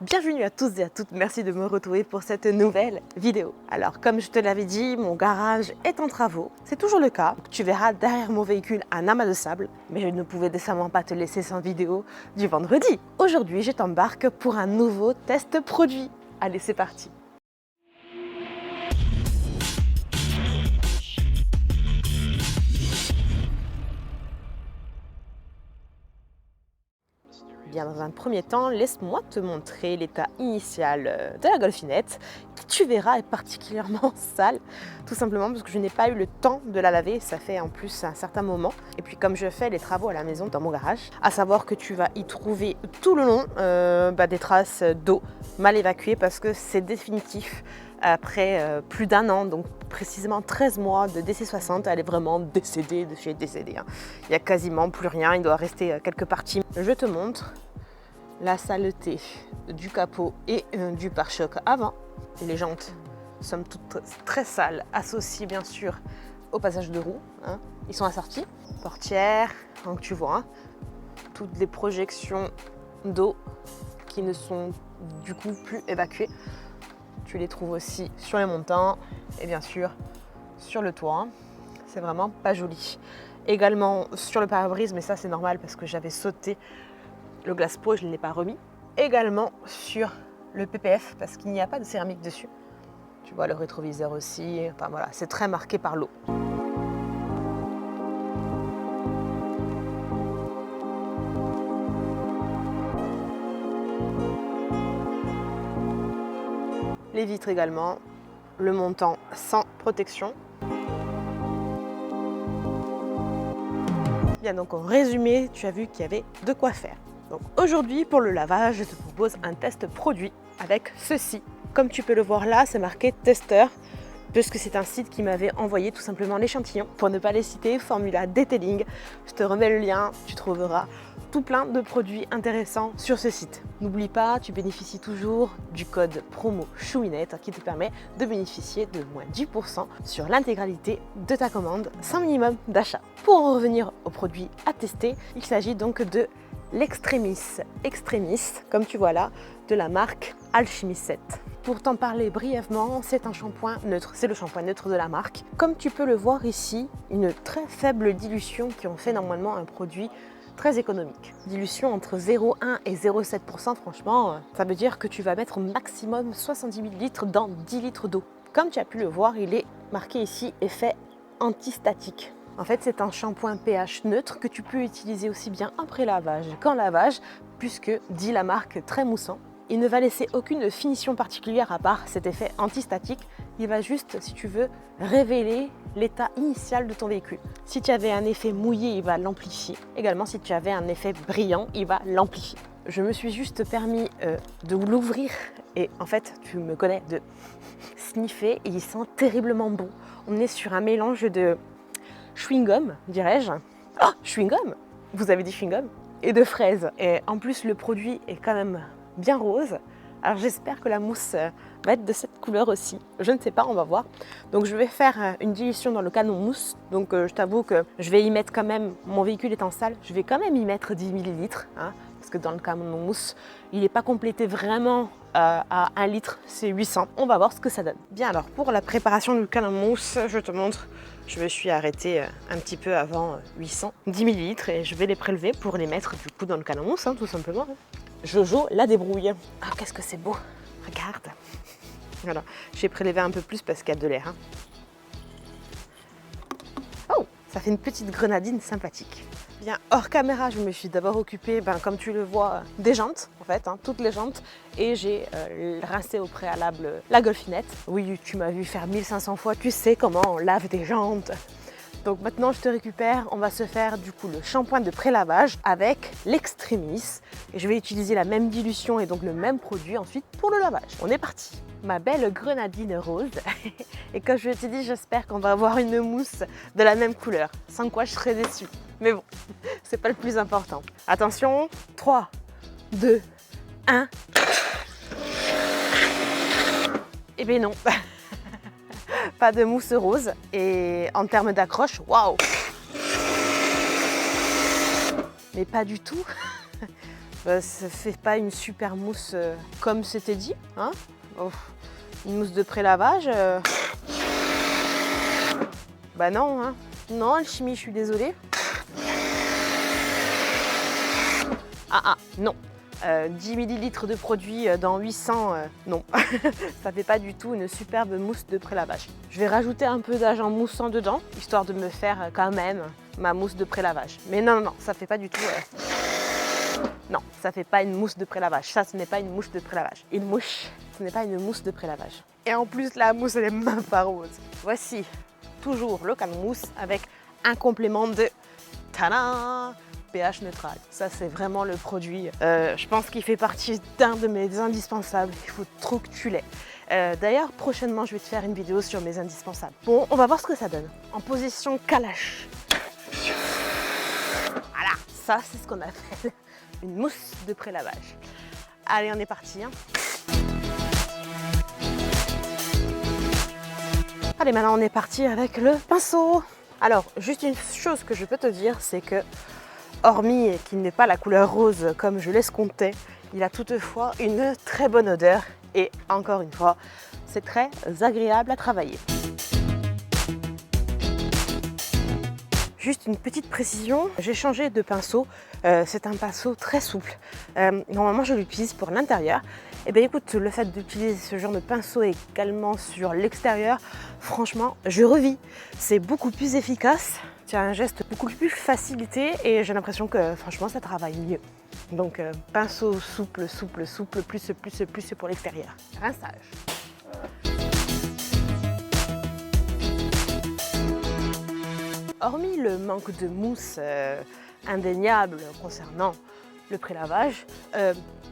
Bienvenue à tous et à toutes, merci de me retrouver pour cette nouvelle vidéo. Alors comme je te l'avais dit, mon garage est en travaux, c'est toujours le cas. Tu verras derrière mon véhicule un amas de sable, mais je ne pouvais décemment pas te laisser sans vidéo du vendredi. Aujourd'hui, je t'embarque pour un nouveau test produit. Allez, c'est parti. Bien, dans un premier temps, laisse-moi te montrer l'état initial de la Golfinette, qui tu verras est particulièrement sale, tout simplement parce que je n'ai pas eu le temps de la laver, ça fait en plus un certain moment. Et puis comme je fais les travaux à la maison dans mon garage, à savoir que tu vas y trouver tout le long des traces d'eau mal évacuées parce que c'est définitif. Après plus d'un an, donc précisément 13 mois de DC60, elle est vraiment décédée de chez décédée. Il n'y a quasiment plus rien, il doit rester quelques parties. Je te montre la saleté du capot et du pare-choc avant. Et les jantes sont toutes très sales, associées bien sûr au passage de roue. Ils sont assortis. Portière, donc tu vois, toutes les projections d'eau qui ne sont du coup plus évacuées. Tu les trouves aussi sur les montants et bien sûr sur le toit. C'est vraiment pas joli. Également sur le pare-brise, mais ça c'est normal parce que j'avais sauté le glace pot, je ne l'ai pas remis. Également sur le PPF parce qu'il n'y a pas de céramique dessus. Tu vois le rétroviseur aussi. Enfin voilà, c'est très marqué par l'eau. Les vitres également, le montant sans protection. Bien, donc en résumé, tu as vu qu'il y avait de quoi faire. Donc aujourd'hui, pour le lavage, je te propose un test produit avec ceci. Comme tu peux le voir là, c'est marqué testeur, puisque c'est un site qui m'avait envoyé tout simplement l'échantillon. Pour ne pas les citer, formula detailing, je te remets le lien, tu trouveras tout plein de produits intéressants sur ce site. N'oublie pas, tu bénéficies toujours du code promo Chouinette qui te permet de bénéficier de moins 10% sur l'intégralité de ta commande sans minimum d'achat. Pour en revenir aux produits à tester, il s'agit donc de l'Extremis Extremis, comme tu vois là, de la marque Alchemy 7. Pour t'en parler brièvement, c'est un shampoing neutre, c'est le shampoing neutre de la marque. Comme tu peux le voir ici, une très faible dilution qui en fait normalement un produit très économique. Dilution entre 0,1 et 0,7%, franchement, ça veut dire que tu vas mettre au maximum 70 ml dans 10 litres d'eau. Comme tu as pu le voir, il est marqué ici effet antistatique. En fait, c'est un shampoing pH neutre que tu peux utiliser aussi bien après lavage qu'en lavage, puisque, dit la marque, très moussant. Il ne va laisser aucune finition particulière à part cet effet antistatique. Il va juste, si tu veux, révéler l'état initial de ton véhicule. Si tu avais un effet mouillé, il va l'amplifier. Également, si tu avais un effet brillant, il va l'amplifier. Je me suis juste permis de l'ouvrir et en fait, tu me connais, de sniffer et il sent terriblement bon. On est sur un mélange de chewing-gum, dirais-je. Oh, chewing-gum! Vous avez dit chewing-gum? Et de fraises. Et en plus, le produit est quand même bien rose. Alors j'espère que la mousse va être de cette couleur aussi. Je ne sais pas, on va voir. Donc je vais faire une dilution dans le canon mousse. Donc je t'avoue que je vais y mettre quand même, mon véhicule étant sale, je vais quand même y mettre 10 ml. Parce que dans le canon mousse, il n'est pas complété vraiment à 1 litre, c'est 800. On va voir ce que ça donne. Bien, alors pour la préparation du canon mousse, je te montre. Je me suis arrêtée un petit peu avant 810 ml et je vais les prélever pour les mettre du coup dans le canon mousse, tout simplement. Jojo la débrouille. Ah, qu'est-ce que c'est beau. Regarde. Voilà, j'ai prélevé un peu plus parce qu'il y a de l'air. Oh, ça fait une petite grenadine sympathique. Bien, hors caméra, je me suis d'abord occupée, comme tu le vois, des jantes, en fait, toutes les jantes. Et j'ai rincé au préalable la Golfinette. Oui, tu m'as vu faire 1500 fois, tu sais comment on lave des jantes. Donc maintenant, je te récupère, on va se faire du coup le shampoing de pré-lavage avec l'Extremis. Et je vais utiliser la même dilution et donc le même produit ensuite pour le lavage. On est parti. Ma belle grenadine rose. Et comme je te dis, j'espère qu'on va avoir une mousse de la même couleur. Sans quoi, je serais déçue. Mais bon, c'est pas le plus important. Attention, 3, 2, 1. Eh bien non. Pas de mousse rose et en termes d'accroche, waouh! Mais pas du tout Ça fait pas une super mousse comme c'était dit, hein. Oh, une mousse de pré-lavage, bah non, hein. Non, Alchimie, je suis désolée. Non. 10 ml de produit dans 800, non. Ça fait pas du tout une superbe mousse de pré-lavage. Je vais rajouter un peu d'agent moussant dedans, histoire de me faire quand même ma mousse de pré-lavage. Mais non, ça fait pas du tout... Non, ça fait pas une mousse de pré-lavage. Ça, ce n'est pas une mousse de pré-lavage. Une mouche, ce n'est pas une mousse de pré-lavage. Et en plus, la mousse, elle est même pas rose. Voici toujours le can mousse avec un complément de... Tadam! pH neutral. Ça, c'est vraiment le produit. Je pense qu'il fait partie d'un de mes indispensables. Il faut trop que tu l'aies. D'ailleurs, prochainement, je vais te faire une vidéo sur mes indispensables. Bon, on va voir ce que ça donne. En position calache. Voilà, ça, c'est ce qu'on appelle une mousse de pré-lavage. Allez, on est parti. Hein. Allez, maintenant, on est parti avec le pinceau. Alors, juste une chose que je peux te dire, c'est que hormis qu'il n'ait pas la couleur rose comme je l'escomptais, il a toutefois une très bonne odeur et encore une fois, c'est très agréable à travailler. Juste une petite précision, j'ai changé de pinceau, c'est un pinceau très souple. Normalement je l'utilise pour l'intérieur. Et bien écoute, le fait d'utiliser ce genre de pinceau également sur l'extérieur, franchement, je revis. C'est beaucoup plus efficace. Tu as un geste beaucoup plus facilité et j'ai l'impression que franchement ça travaille mieux. Donc pinceau souple, plus pour l'extérieur. Rinçage. Hormis le manque de mousse indéniable concernant le pré-lavage,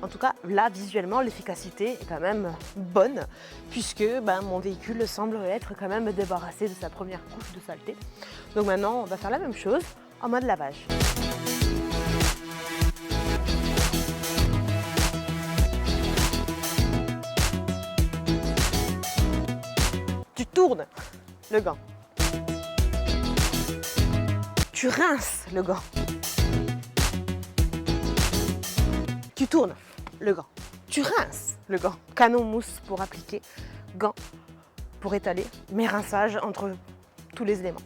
en tout cas là visuellement l'efficacité est quand même bonne puisque mon véhicule semble être quand même débarrassé de sa première couche de saleté. Donc maintenant on va faire la même chose en mode lavage. Tu tournes le gant. Tu rinces le gant. Tu tournes le gant. Tu rinces le gant. Canon mousse pour appliquer, gant pour étaler, mais rinçage entre tous les éléments.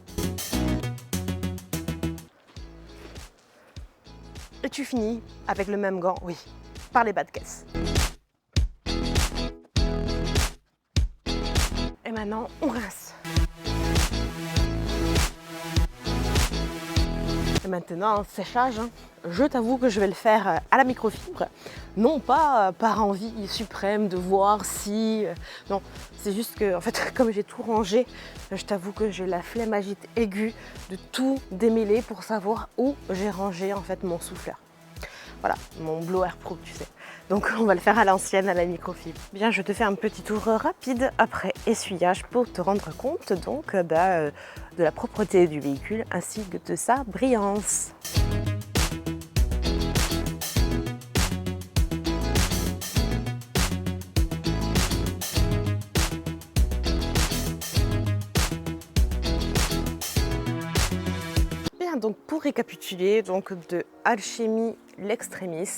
Et tu finis avec le même gant, oui, par les bas de caisse. Et maintenant, on rince. Et maintenant, séchage, hein. Je t'avoue que je vais le faire à la microfibre, non pas par envie suprême de voir si... Non, c'est juste que, en fait, comme j'ai tout rangé, je t'avoue que j'ai la flemmagite aiguë de tout démêler pour savoir où j'ai rangé en fait mon souffleur. Voilà, mon blower pro, tu sais. Donc on va le faire à l'ancienne, à la microfibre. Bien, je te fais un petit tour rapide après essuyage pour te rendre compte donc de la propreté du véhicule ainsi que de sa brillance. Bien, donc pour récapituler, donc de Alchimie l'Extremis,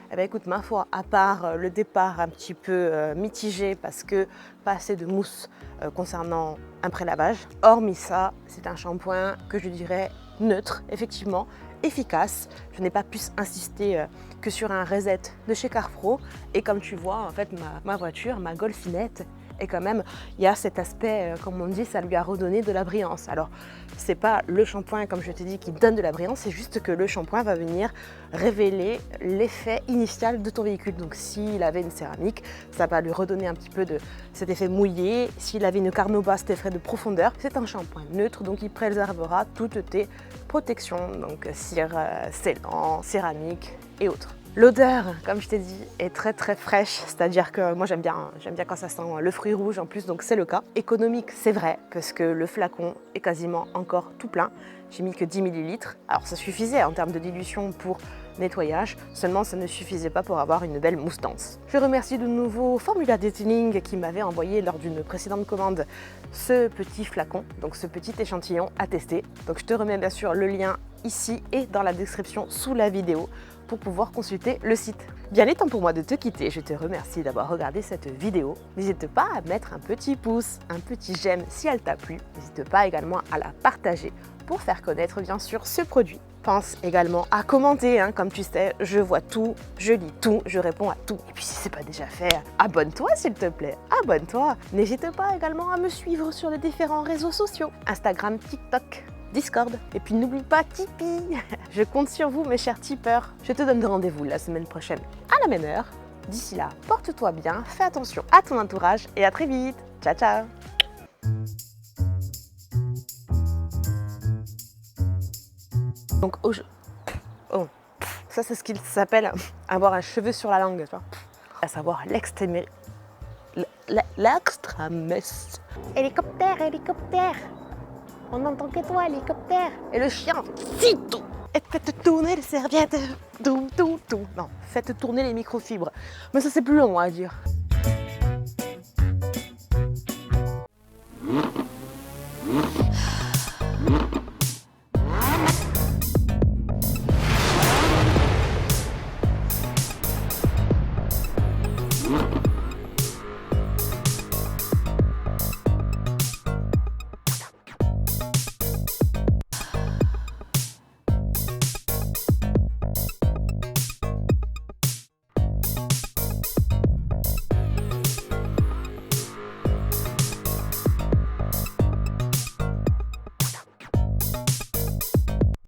eh bien, écoute, ma foi, à part le départ un petit peu mitigé parce que pas assez de mousse concernant un pré-lavage, hormis ça, c'est un shampoing que je dirais neutre, effectivement, efficace. Je n'ai pas pu insister que sur un reset de chez Carpro. Et comme tu vois, en fait, ma voiture, ma Golfinette, et quand même, il y a cet aspect, comme on dit, ça lui a redonné de la brillance. Alors, c'est pas le shampoing, comme je t'ai dit, qui donne de la brillance, c'est juste que le shampoing va venir révéler l'effet initial de ton véhicule. Donc, s'il avait une céramique, ça va lui redonner un petit peu de cet effet mouillé. S'il avait une carnauba, cet effet de profondeur. C'est un shampoing neutre, donc il préservera toutes tes protections, donc cire, scellant, céramique et autres. L'odeur, comme je t'ai dit, est très très fraîche, c'est-à-dire que moi j'aime bien quand ça sent le fruit rouge en plus, donc c'est le cas. Économique, c'est vrai, parce que le flacon est quasiment encore tout plein. J'ai mis que 10 ml. Alors ça suffisait en termes de dilution pour nettoyage, seulement ça ne suffisait pas pour avoir une belle mousse dense. Je remercie de nouveau Formula Detailing qui m'avait envoyé lors d'une précédente commande ce petit flacon, donc ce petit échantillon à tester. Donc je te remets bien sûr le lien ici et dans la description sous la vidéo pour pouvoir consulter le site. Bien, il est temps pour moi de te quitter. Je te remercie d'avoir regardé cette vidéo. N'hésite pas à mettre un petit pouce, un petit j'aime si elle t'a plu. N'hésite pas également à la partager pour faire connaître bien sûr ce produit. Pense également à commenter, comme tu sais, je vois tout, je lis tout, je réponds à tout. Et puis si c'est pas déjà fait, abonne-toi s'il te plaît, abonne-toi. N'hésite pas également à me suivre sur les différents réseaux sociaux, Instagram, TikTok, Discord. Et puis n'oublie pas Tipeee. Je compte sur vous mes chers tipeurs. Je te donne rendez-vous la semaine prochaine à la même heure. D'ici là, porte-toi bien, fais attention à ton entourage et à très vite. Ciao ciao. Donc, ça c'est ce qu'il s'appelle avoir un cheveu sur la langue, tu vois. À savoir l'extramess. Hélicoptère, hélicoptère. On n'entend que toi, hélicoptère. Et le chien, sitôt. Et faites tourner les serviettes. Non, faites tourner les microfibres. Mais ça c'est plus long à dire.